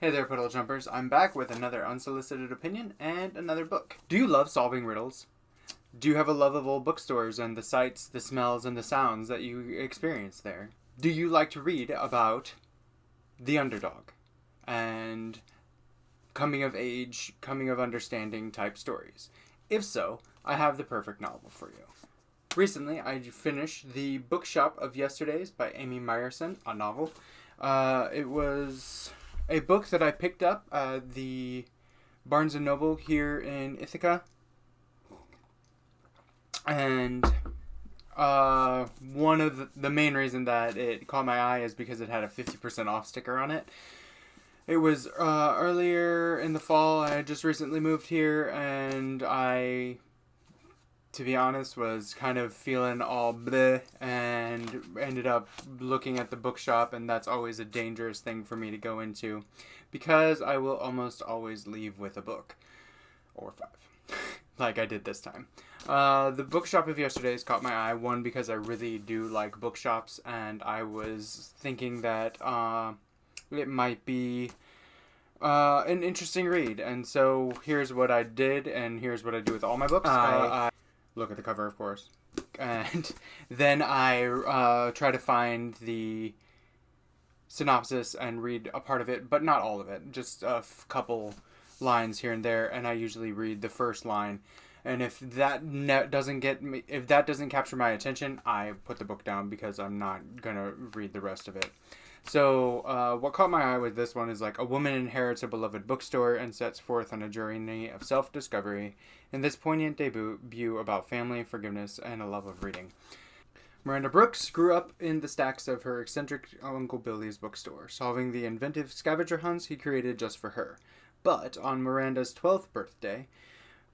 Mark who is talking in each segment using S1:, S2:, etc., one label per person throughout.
S1: Hey there, Puddle Jumpers. I'm back with another unsolicited opinion and another book. Do you love solving riddles? Do you have a love of old bookstores and the sights, the smells, and the sounds that you experience there? Do you like to read about the underdog and coming of age, coming of understanding type stories? If so, I have the perfect novel for you. Recently, I finished The Bookshop of Yesterdays by Amy Meyerson, a novel. It was a book that I picked up at the Barnes & Noble here in Ithaca. And one of the main reason that it caught my eye is because it had a 50% off sticker on it. It was earlier in the fall. I had just recently moved here, and I, to be honest, was kind of feeling all bleh and ended up looking at the bookshop, and that's always a dangerous thing for me to go into because I will almost always leave with a book. Or 5. Like I did this time. The Bookshop of Yesterdays caught my eye, one, because I really do like bookshops, and I was thinking that it might be an interesting read. And so here's what I did, and here's what I do with all my books. I look at the cover, of course, and then I try to find the synopsis and read a part of it, but not all of it, just a couple lines here and there, and I usually read the first line. And if that doesn't capture my attention, I put the book down because I'm not gonna read the rest of it. So what caught my eye with this one is like a woman inherits a beloved bookstore and sets forth on a journey of self-discovery in this poignant debut about family, forgiveness, and a love of reading. Miranda Brooks grew up in the stacks of her eccentric Uncle Billy's bookstore, solving the inventive scavenger hunts he created just for her. But on Miranda's 12th birthday,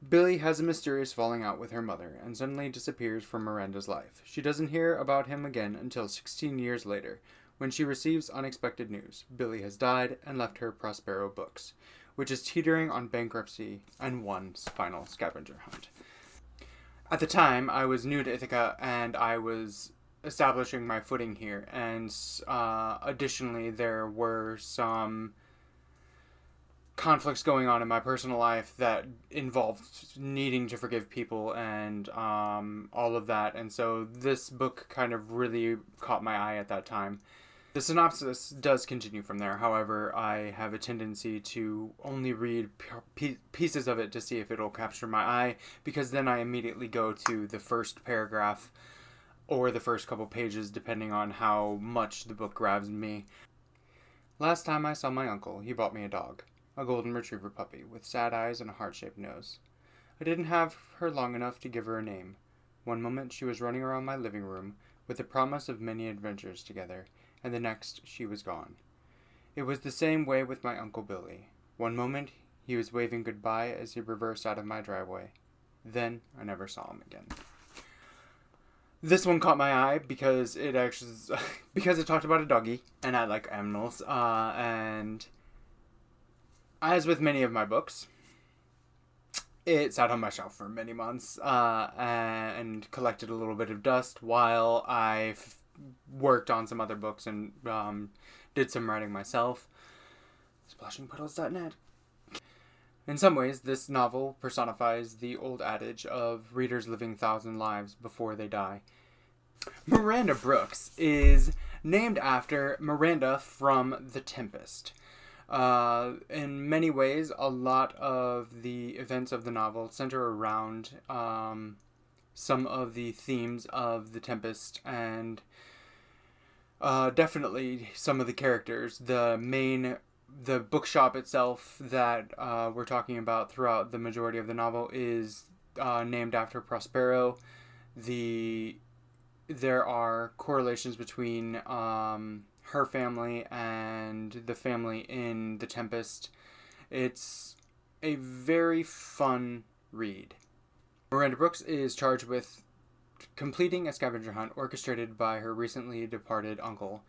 S1: Billy has a mysterious falling out with her mother and suddenly disappears from Miranda's life. She doesn't hear about him again until 16 years later, when she receives unexpected news. Billy has died and left her Prospero Books, which is teetering on bankruptcy and one final scavenger hunt. At the time, I was new to Ithaca and I was establishing my footing here, and additionally there were some conflicts going on in my personal life that involved needing to forgive people and all of that, and so this book kind of really caught my eye at that time. The synopsis does continue from there. However, I have a tendency to only read pieces of it to see if it'll capture my eye, because then I immediately go to the first paragraph or the first couple pages, depending on how much the book grabs me. Last time I saw my uncle, he bought me a dog. A golden retriever puppy with sad eyes and a heart-shaped nose. I didn't have her long enough to give her a name. One moment she was running around my living room with the promise of many adventures together, and the next she was gone. It was the same way with my Uncle Billy. One moment he was waving goodbye as he reversed out of my driveway. Then I never saw him again. This one caught my eye because it talked about a doggy, and I like animals, and as with many of my books, it sat on my shelf for many months and collected a little bit of dust while I worked on some other books and did some writing myself. Splashingpuddles.net. In some ways, this novel personifies the old adage of readers living 1,000 lives before they die. Miranda Brooks is named after Miranda from The Tempest. In many ways, a lot of the events of the novel center around some of the themes of The Tempest, and definitely some of the characters. The bookshop itself that we're talking about throughout the majority of the novel is named after Prospero. There are correlations between her family and the family in The Tempest. It's a very fun read. Miranda Brooks is charged with completing a scavenger hunt orchestrated by her recently departed uncle.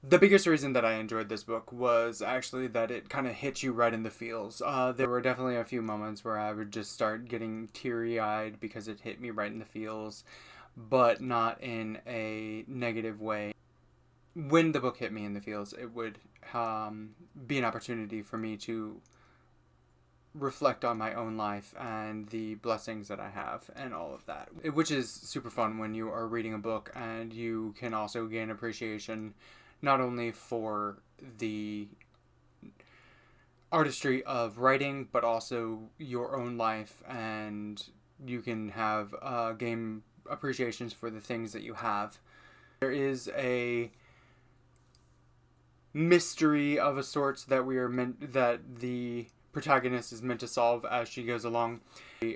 S1: The biggest reason that I enjoyed this book was actually that it kind of hit you right in the feels. There were definitely a few moments where I would just start getting teary-eyed because it hit me right in the feels, but not in a negative way. when the book hit me in the feels, it would be an opportunity for me to reflect on my own life and the blessings that I have and all of that, which is super fun when you are reading a book and you can also gain appreciation not only for the artistry of writing but also your own life, and you can have gain appreciations for the things that you have. There is a mystery of a sort that the protagonist is meant to solve as she goes along,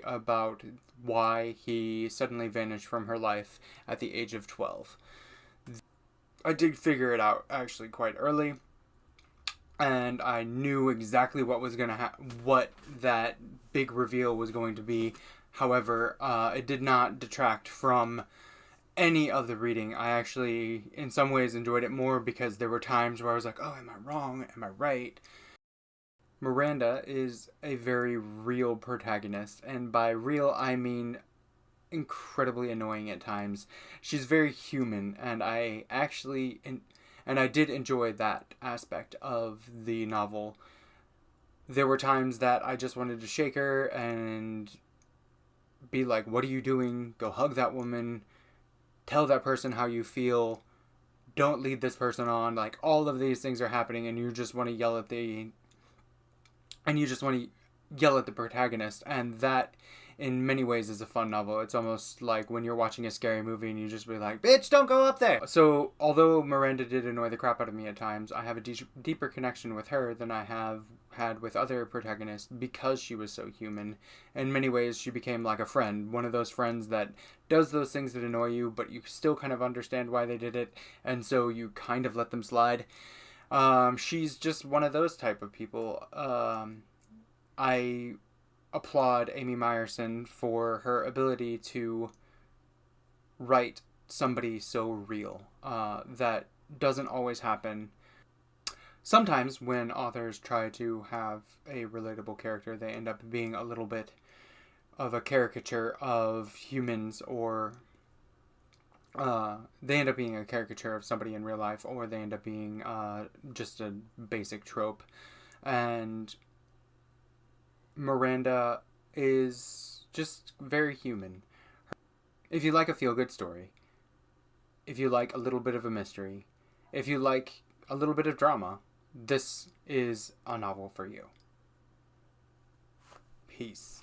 S1: about why he suddenly vanished from her life at the age of 12. I did figure it out actually quite early, and I knew exactly what was what that big reveal was going to be. However, it did not detract from any of the reading. I actually, in some ways, enjoyed it more because there were times where I was like, oh, am I wrong? Am I right? Miranda is a very real protagonist, and by real, I mean incredibly annoying at times. She's very human, and I did enjoy that aspect of the novel. There were times that I just wanted to shake her and be like, what are you doing? Go hug that woman. Tell that person how you feel. Don't lead this person on. Like, all of these things are happening, and you just want to yell at the protagonist, and that in many ways is a fun novel. It's almost like when you're watching a scary movie and you just be like, bitch, don't go up there. So although Miranda did annoy the crap out of me at times, I have a deeper connection with her than I have had with other protagonists because she was so human. In many ways, she became like a friend, one of those friends that does those things that annoy you, but you still kind of understand why they did it, and so you kind of let them slide. She's just one of those type of people. I applaud Amy Meyerson for her ability to write somebody so real. That doesn't always happen. Sometimes when authors try to have a relatable character, they end up being a little bit of a caricature of humans, or they end up being a caricature of somebody in real life, or they end up being just a basic trope. And Miranda is just very human. If you like a feel-good story, if you like a little bit of a mystery, if you like a little bit of drama, this is a novel for you. Peace.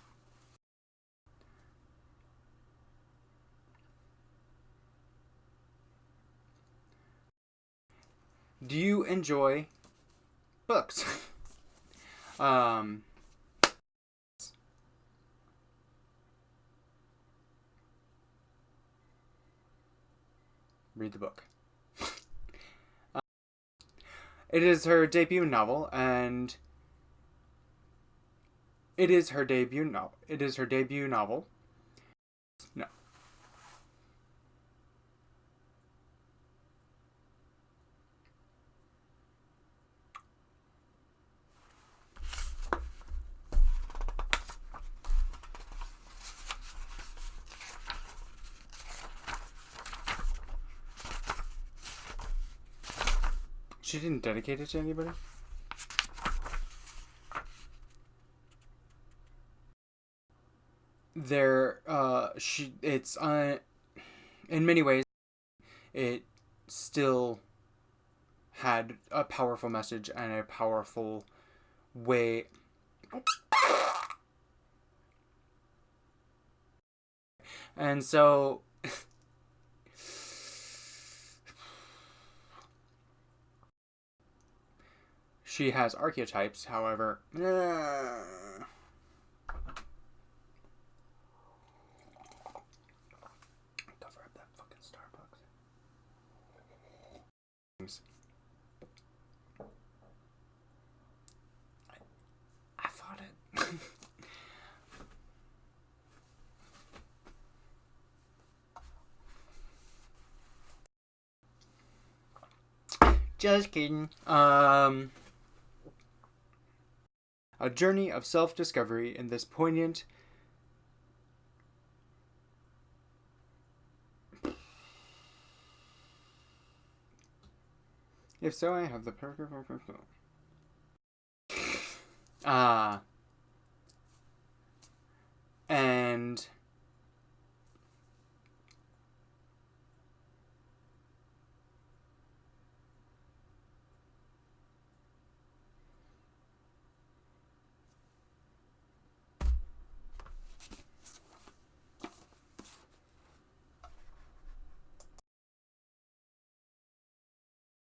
S1: Do you enjoy books? Read the book. It is her debut novel, and it is her debut novel. No. She didn't dedicate it to anybody? In many ways, it still had a powerful message and a powerful way. And so she has archetypes, however. Cover up that fucking Starbucks. I fought it. Just kidding. A journey of self-discovery in this poignant If so, I have the paragraph. And